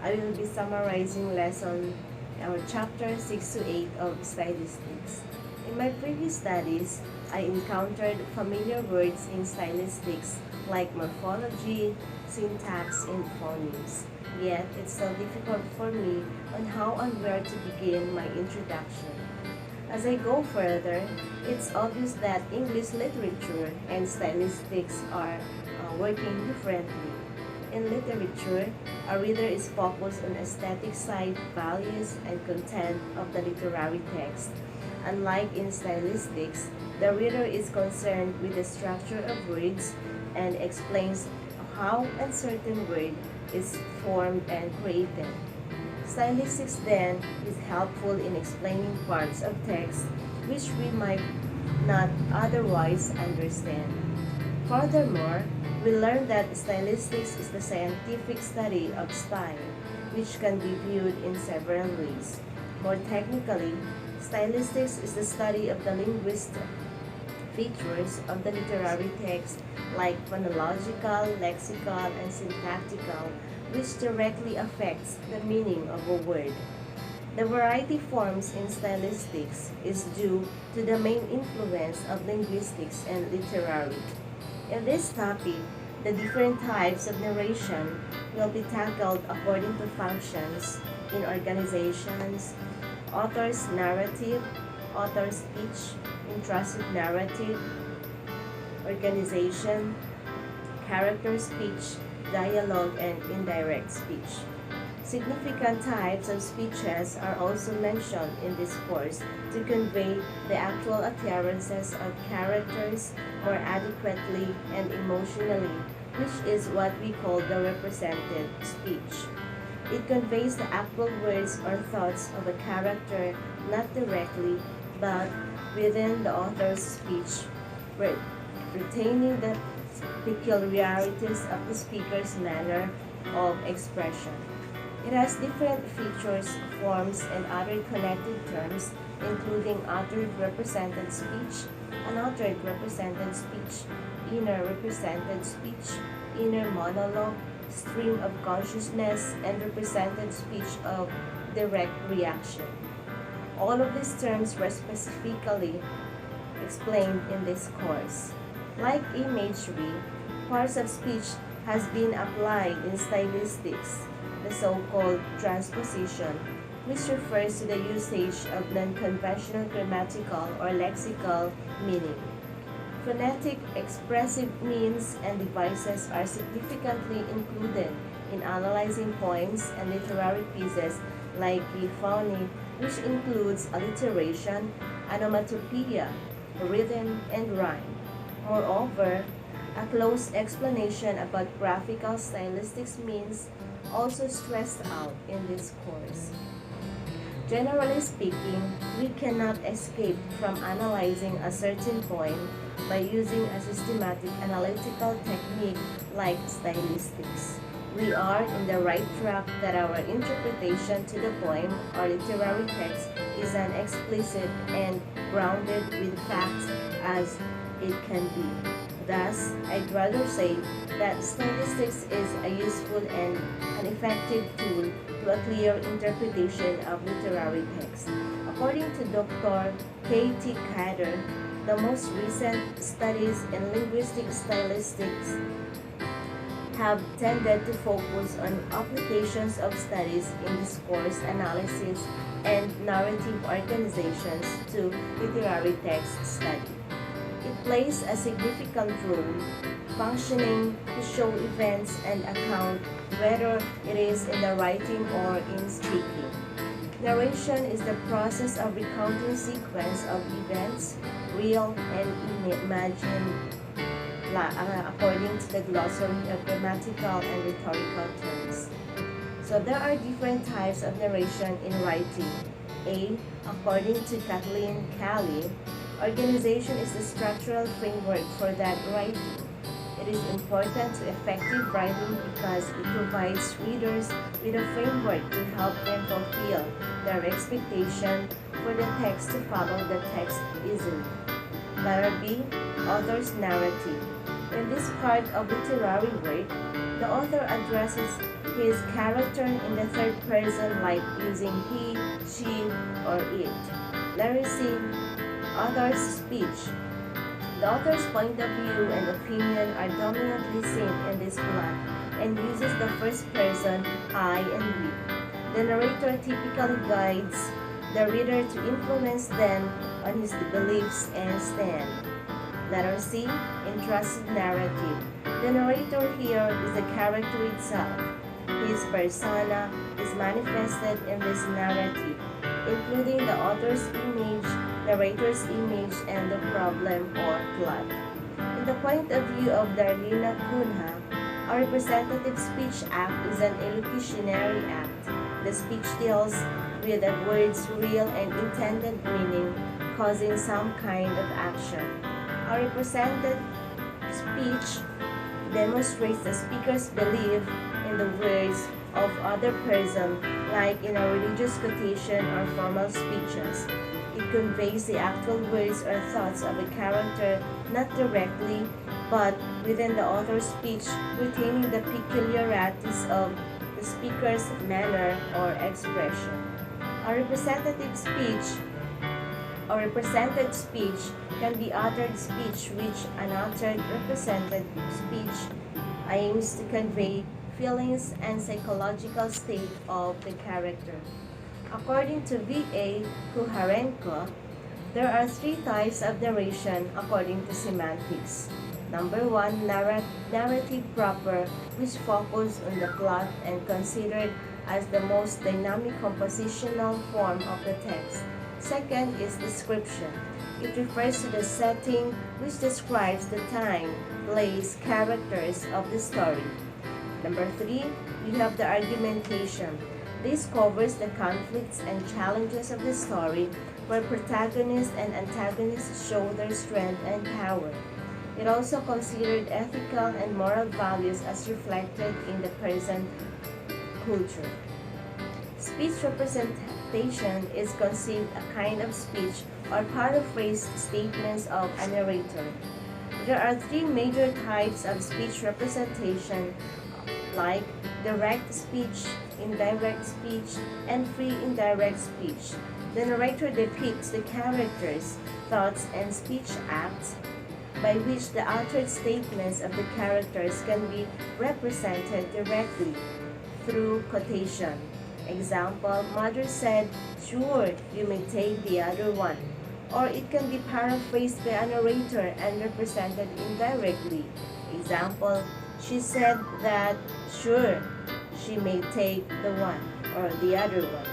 I will be summarizing lesson or chapter 6 to 8 of Stylistics. In my previous studies, I encountered familiar words in stylistics like morphology, syntax, and phonemes. Yet, it's so difficult for me on how and where to begin my introduction. As I go further, it's obvious that English literature and stylistics are working differently. In literature, a reader is focused on aesthetic side, values, and content of the literary text. Unlike in stylistics, the reader is concerned with the structure of words and explains how a certain word is formed and created. Stylistics then is helpful in explaining parts of text which we might not otherwise understand. Furthermore, we learn that stylistics is the scientific study of style, which can be viewed in several ways. More technically, stylistics is the study of the linguistic features of the literary text like phonological, lexical, and syntactical, which directly affects the meaning of a word. The variety forms in stylistics is due to the main influence of linguistics and literary. In this topic, the different types of narration will be tackled according to functions in organizations, author's narrative, author's speech, intrusive narrative, organization, character speech, dialogue, and indirect speech. Significant types of speeches are also mentioned in this course to convey the actual appearances of characters more adequately and emotionally, which is what we call the represented speech. It conveys the actual words or thoughts of a character not directly, but within the author's speech, retaining the peculiarities of the speaker's manner of expression. It has different features, forms, and other connected terms, including uttered represented speech, unuttered represented speech, inner represented speech, inner monologue, stream of consciousness, and represented speech of direct reaction. All of these terms were specifically explained in this course. Like imagery, parts of speech has been applied in stylistics, the so-called transposition, which refers to the usage of non-conventional grammatical or lexical meaning. Phonetic expressive means and devices are significantly included in analyzing poems and literary pieces like euphony, which includes alliteration, onomatopoeia, rhythm, and rhyme. Moreover, a close explanation about graphical stylistics means also stressed out in this course. Generally speaking, we cannot escape from analyzing a certain poem by using a systematic analytical technique like stylistics. We are in the right track that our interpretation to the poem or literary text is an explicit and grounded with facts as it can be. Thus, I'd rather say that stylistics is a useful and an effective tool to a clear interpretation of literary text. According to Dr. K.T. Eder, the most recent studies in linguistic stylistics have tended to focus on applications of studies in discourse analysis and narrative organizations to literary text study. It plays a significant role, functioning to show events and account whether it is in the writing or in speaking. Narration is the process of recounting sequence of events, real and imagined, according to the glossary of grammatical and rhetorical terms. So there are different types of narration in writing. A. According to Kathleen Calley, organization is the structural framework for that writing. It is important to effective writing because it provides readers with a framework to help them fulfill their expectation for the text to follow the text easily. Letter B. Author's narrative. In this part of literary work, the author addresses his character in the third person, like using he, she, or it. Letter C. Author's speech. The author's point of view and opinion are dominantly seen in this plot and uses the first person, I and we. The narrator typically guides the reader to influence them on his beliefs and stand. Letter C. Intrusive narrative. The narrator here is the character itself. His persona is manifested in this narrative, including the author's image, narrator's image, and the problem or plot. In the point of view of Darlene Cunha, a representative speech act is an elocutionary act. The speech deals with a word's real and intended meaning, causing some kind of action. A represented speech demonstrates the speaker's belief in the words of other person, like in a religious quotation or formal speeches. It conveys the actual words or thoughts of a character not directly, but within the author's speech, retaining the peculiarities of the speaker's manner or expression. A representative speech or represented speech can be uttered speech, which unuttered represented speech aims to convey feelings and psychological state of the character. According to V.A. Kuharenko, there are three types of narration according to semantics. Number one, narrative proper, which focus on the plot and considered as the most dynamic compositional form of the text. Second is description. It refers to the setting, which describes the time, place, characters of the story. Number three, we have the argumentation. This covers the conflicts and challenges of the story, where protagonists and antagonists show their strength and power. It also considered ethical and moral values as reflected in the present culture. Speech representation is conceived a kind of speech or paraphrased statements of a narrator. There are three major types of speech representation, like direct speech, indirect speech, and free indirect speech. The narrator depicts the characters, thoughts, and speech acts by which the uttered statements of the characters can be represented directly through quotation. Example, mother said, "Sure, you may take the other one." Or it can be paraphrased by a narrator and represented indirectly. Example, she said that, "Sure, she may take the one or the other one."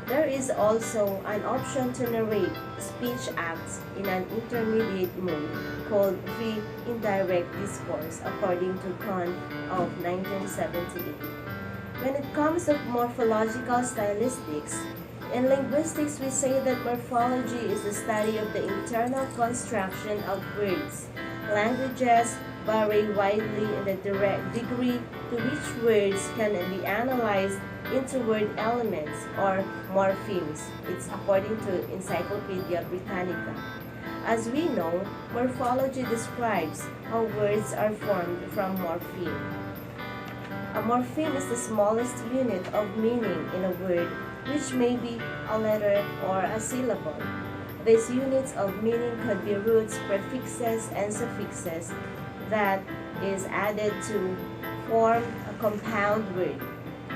There is also an option to narrate speech acts in an intermediate mode called free indirect discourse, according to Kahn of 1978. When it comes to morphological stylistics, in linguistics we say that morphology is the study of the internal construction of words. Languages vary widely in the direct degree to which words can be analyzed into word elements or morphemes. It's according to Encyclopedia Britannica. As we know, morphology describes how words are formed from morpheme. A morpheme is the smallest unit of meaning in a word, which may be a letter or a syllable. These units of meaning could be roots, prefixes, and suffixes that is added to form a compound word.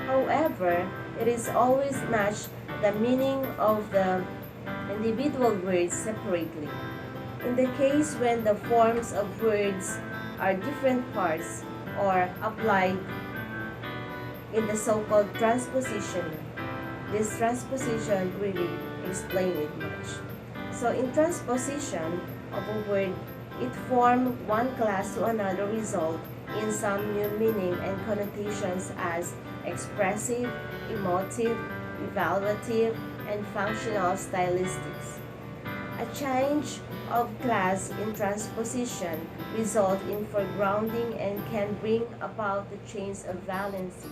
However, it is always matched the meaning of the individual words separately. In the case when the forms of words are different parts or applied in the so-called transposition, this transposition really explains it much. So in transposition of a word, it forms one class to another, result in some new meaning and connotations as expressive, emotive, evaluative, and functional stylistics. A change of class in transposition results in foregrounding and can bring about the change of valency.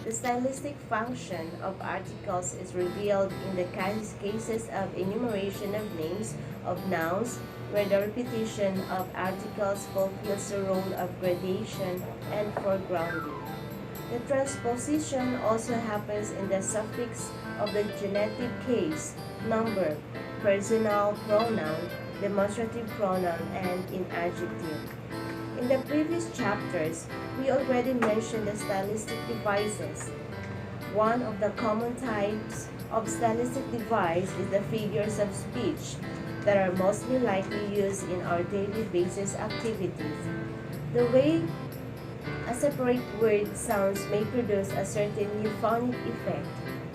The stylistic function of articles is revealed in the cases of enumeration of names of nouns, where the repetition of articles fulfills the role of gradation and foregrounding. The transposition also happens in the suffix of the genitive case, number, personal pronoun, demonstrative pronoun, and in adjective. In the previous chapters, we already mentioned the stylistic devices. One of the common types of stylistic device is the figures of speech that are mostly likely used in our daily basis activities. The way a separate word sounds may produce a certain euphonic effect,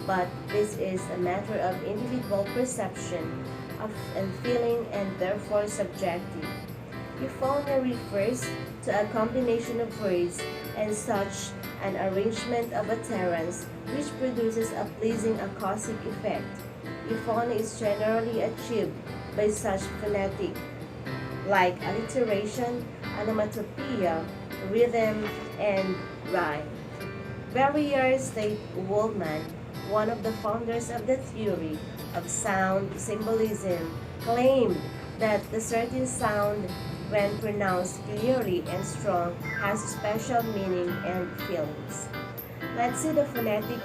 but this is a matter of individual perception and feeling and therefore subjective. Euphonia refers to a combination of words and such an arrangement of utterance which produces a pleasing acoustic effect. Euphonia is generally achieved by such phonetic like alliteration, onomatopoeia, rhythm, and rhyme. Verrier State Woolman, one of the founders of the theory of sound symbolism, claimed that the certain sound, when pronounced clearly and strong, has special meaning and feelings. Let's see the phonetic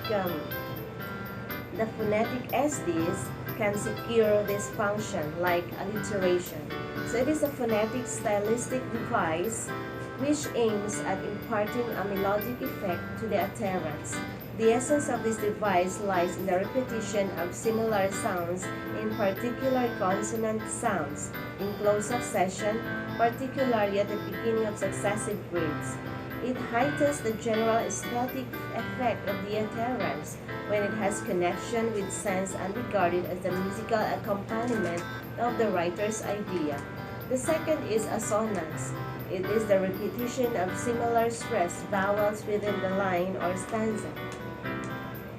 SDs can secure this function like alliteration. So it is a phonetic stylistic device which aims at imparting a melodic effect to the utterance. The essence of this device lies in the repetition of similar sounds, in particular consonant sounds, in close succession, particularly at the beginning of successive words. It heightens the general aesthetic effect of the utterance when it has connection with sense and regarded as the musical accompaniment of the writer's idea. The second is assonance. It is the repetition of similar stressed vowels within the line or stanza.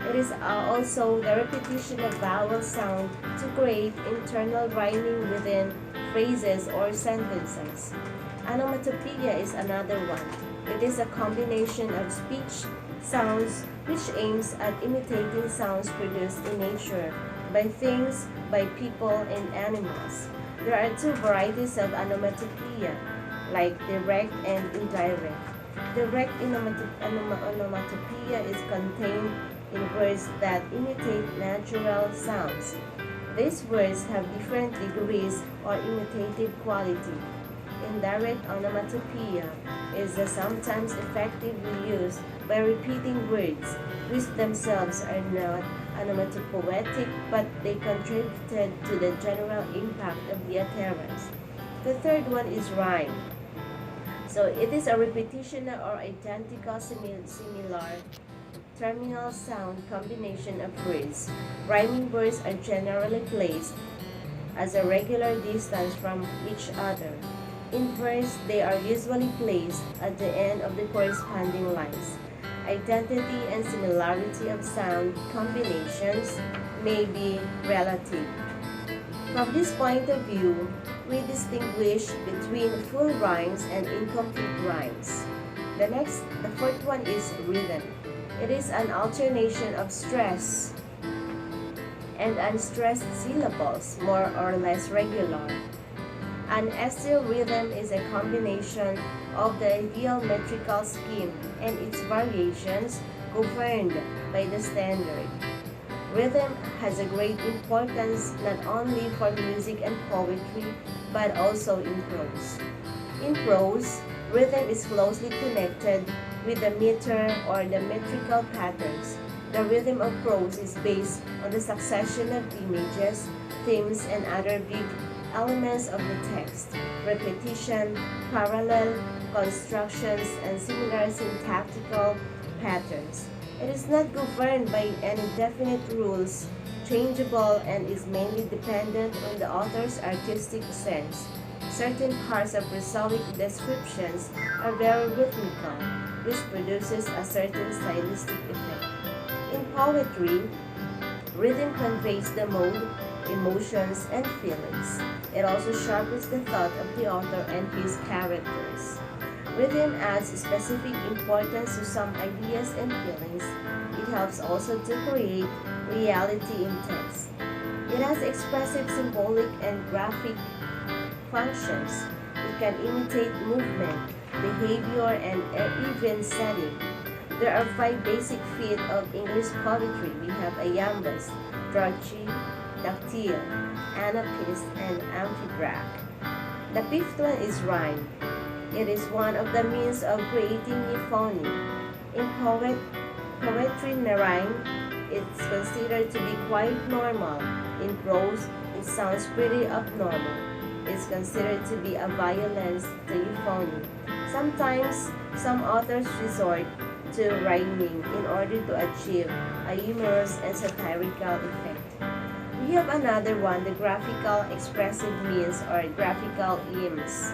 It is also the repetition of vowel sound to create internal rhyming within phrases or sentences. Onomatopoeia is another one. It is a combination of speech sounds which aims at imitating sounds produced in nature by things, by people, and animals. There are two varieties of onomatopoeia, like direct and indirect. Direct onomatopoeia is contained in words that imitate natural sounds. These words have different degrees or imitative quality. Indirect onomatopoeia is sometimes effectively used by repeating words which themselves are not onomatopoetic, but they contributed to the general impact of the utterance. The third one is rhyme. So it is a repetition or identical similar terminal sound combination of words. Rhyming words are generally placed as a regular distance from each other. In verse, they are usually placed at the end of the corresponding lines. Identity and similarity of sound combinations may be relative. From this point of view, we distinguish between full rhymes and incomplete rhymes. The fourth one is rhythm. It is an alternation of stress and unstressed syllables, more or less regular. An SL rhythm is a combination of the ideal metrical scheme and its variations governed by the standard. Rhythm has a great importance not only for music and poetry, but also in prose. In prose, rhythm is closely connected with the meter or the metrical patterns. The rhythm of prose is based on the succession of images, themes, and other big elements of the text, repetition, parallel constructions, and similar syntactical patterns. It is not governed by any definite rules, changeable, and is mainly dependent on the author's artistic sense. Certain parts of prosodic descriptions are very rhythmical, which produces a certain stylistic effect. In poetry, rhythm conveys the mood, emotions, and feelings. It also sharpens the thought of the author and his characters. Rhythm adds specific importance to some ideas and feelings. It helps also to create reality in text. It has expressive, symbolic, and graphic functions. It can imitate movement, behavior, and even setting. There are 5 basic feet of English poetry. We have iambus, trochee, dactyl, anapis, and amphibrach. The 5th one is rhyme. It is one of the means of creating euphony. In poetry, rhyme is considered to be quite normal. In prose, it sounds pretty abnormal. It's considered to be a violence to euphony. Sometimes, some authors resort to rhyming in order to achieve a humorous and satirical effect. We have another one, the graphical expressive means or graphical aims.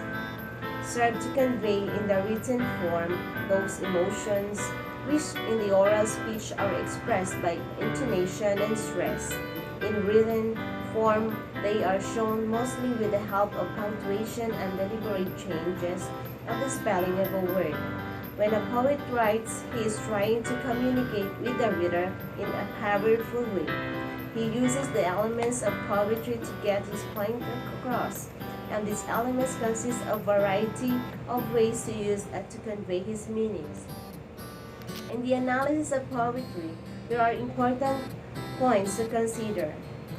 Serve to convey in the written form those emotions which in the oral speech are expressed by intonation and stress. In written form, they are shown mostly with the help of punctuation and deliberate changes of the spelling of a word. When a poet writes, he is trying to communicate with the reader in a powerful way. He uses the elements of poetry to get his point across, and these elements consist of a variety of ways to use to convey his meanings. In the analysis of poetry, there are important points to consider.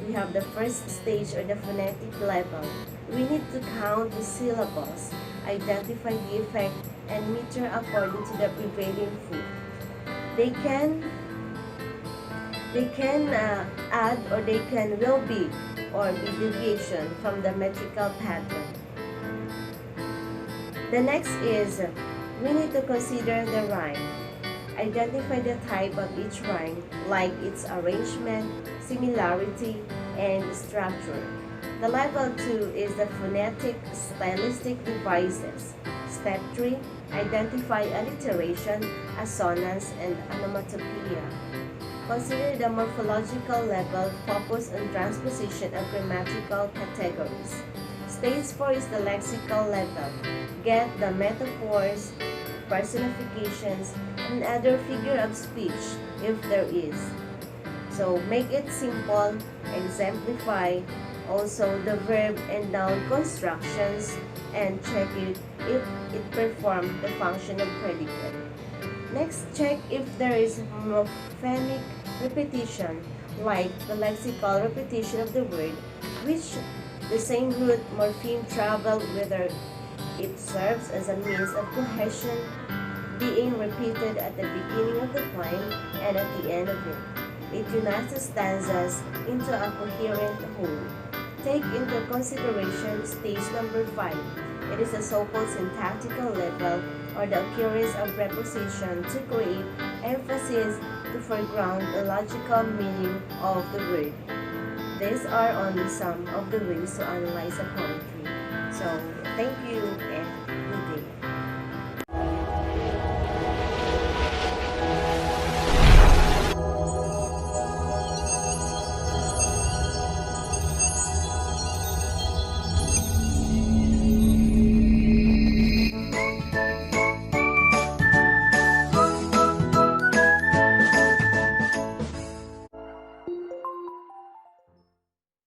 We have the first stage or the phonetic level. We need to count the syllables, identify the effect, and meter according to the prevailing foot. They can add or they will be deviation from the metrical pattern. The next is we need to consider the rhyme. Identify the type of each rhyme, like its arrangement, similarity, and structure. The level 2 is the phonetic stylistic devices. Step 3, identify alliteration, assonance, and onomatopoeia. Consider the morphological level, focus on transposition of grammatical categories. Stage 4 is the lexical level. Get the metaphors, personifications, and other figure of speech if there is. So make it simple, exemplify also the verb and noun constructions, and check it if it performs the function of predicate. Next, check if there is morphemic repetition, like the lexical repetition of the word, which the same root morpheme travel whether it serves as a means of cohesion, being repeated at the beginning of the poem and at the end of it. It unites the stanzas into a coherent whole. Take into consideration stage number 5. It is a so-called syntactical level, or the occurrence of preposition to create emphasis to foreground the logical meaning of the word. These are only some of the ways to analyze a poetry. So, thank you and